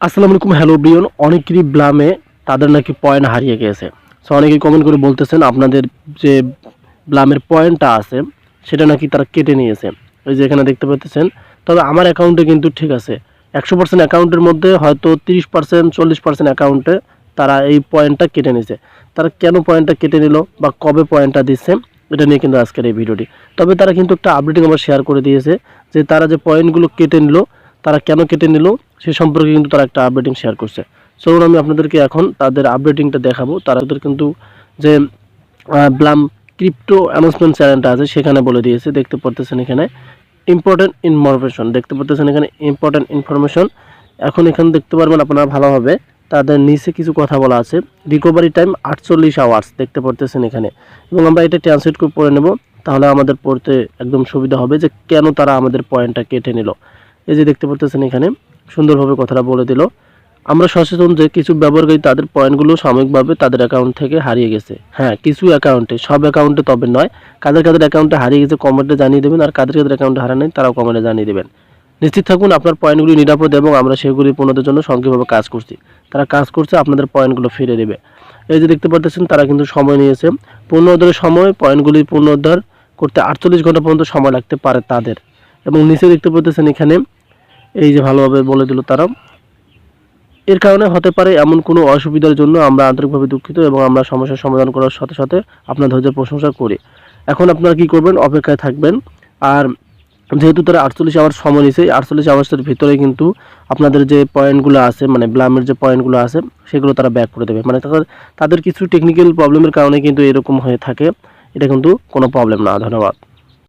আসসালামু আলাইকুম, hello Brian. অনেকেরই ব্লামে তাদের নাকি পয়েন্ট হারিয়ে গিয়েছে। সো অনেকেই কমেন্ট করে বলতেছেন আপনাদের যে ব্লামের পয়েন্টটা আছে সেটা নাকি তারা কেটে নিয়েছে। এই যে এখানে দেখতে পাচ্ছেন, তবে আমার অ্যাকাউন্টে কিন্তু ঠিক আছে। 100% অ্যাকাউন্টের মধ্যে হয়তো 30% 40% অ্যাকাউন্টে তারা এই পয়েন্টটা কেটে নিয়েছে। তারা কেন পয়েন্টটা কেটে নিল বা কবে পয়েন্টটা দিচ্ছে এটা নিয়ে কিন্তু আজকের এই ভিডিওটি। তবে তারা কিন্তু একটা আপডেটিং আবার শেয়ার করে দিয়েছে যে তারা যে পয়েন্টগুলো কেটে নিল, তারা কেন কেটে নিল সে সম্পর্কে কিন্তু তারা একটা আপডেটিং শেয়ার করছে। চলুন আমি আপনাদেরকে এখন তাদের আপডেটিংটা দেখাবো। তাদের কিন্তু যে ব্লাম ক্রিপ্টো অ্যানাউন্সমেন্ট চ্যানেলটা আছে সেখানে বলে দিয়েছে। দেখতে পারতেছেন এখানে ইম্পর্টেন্ট ইনফরমেশন, দেখতে পারতেছেন এখানে ইম্পর্টেন্ট ইনফরমেশন। এখন এখানে দেখতে পারবেন আপনারা ভালোভাবে, তাদের নিচে কিছু কথা বলা আছে। রিকভারি টাইম 48 আওয়ার্স দেখতে পারতেছেন এখানে, এবং আমরা এটা ট্রান্সলেট করে পড়ে নেব, তাহলে আমাদের পড়তে একদম সুবিধা হবে যে কেন তারা আমাদের পয়েন্টটা কেটে নিল। এই যে দেখতে পারতেছেন এখানে সুন্দরভাবে কথাটা বলে দিল। আমরা সচেতন যে কিছু ব্যবহারকারী তাদের পয়েন্টগুলো সাময়িকভাবে তাদের অ্যাকাউন্ট থেকে হারিয়ে গেছে। হ্যাঁ, কিছু অ্যাকাউন্টে, সব অ্যাকাউন্টে তবে নয়। কাদের কাদের অ্যাকাউন্টে হারিয়ে গেছে কমেন্টে জানিয়ে দেবেন, আর কাদের কাদের অ্যাকাউন্টে হারানো নেই তারাও কমেন্টে জানিয়ে দেবেন। নিশ্চিত থাকুন আপনার পয়েন্টগুলি নিরাপদ এবং আমরা সেগুলি পুনরুদ্ধারের জন্য সংক্ষিপ্তভাবে কাজ করছি। তারা কাজ করছে, আপনাদের পয়েন্টগুলো ফিরে দেবে। এই যে দেখতে পাচ্ছেন তারা কিন্তু সময় নিয়েছে। পুনরুদ্ধারের সময় পয়েন্টগুলি পুনরুদ্ধার করতে 48 ঘন্টা পর্যন্ত সময় লাগতে পারে তাদের। এবং নিচে দেখতে পাচ্ছেন এখানে এই যে ভালোভাবে বলে দিল তারা, এর কারণে হতে পারে এমন কোনো অসুবিধার জন্য আমরা আন্তরিকভাবে দুঃখিত এবং আমরা সমস্যার সমাধান করার সাথে সাথে আপনার ধৈর্যের প্রশংসা করি। এখন আপনারা কি করবেন, অপেক্ষায় থাকবেন। আর যেহেতু তারা 48 আওয়ার সময় নিয়েছে, 48 আওয়ার্সের ভিতরে কিন্তু আপনাদের যে পয়েন্টগুলো আছে, মানে ব্লামের যে পয়েন্টগুলো আছে সেগুলো তারা ব্যাক করে দেবে। মানে তাদের কিছু টেকনিক্যাল প্রবলেমের কারণে কিন্তু এরকম হয়ে থাকে। এটা কিন্তু কোনো প্রবলেম না। ধন্যবাদ।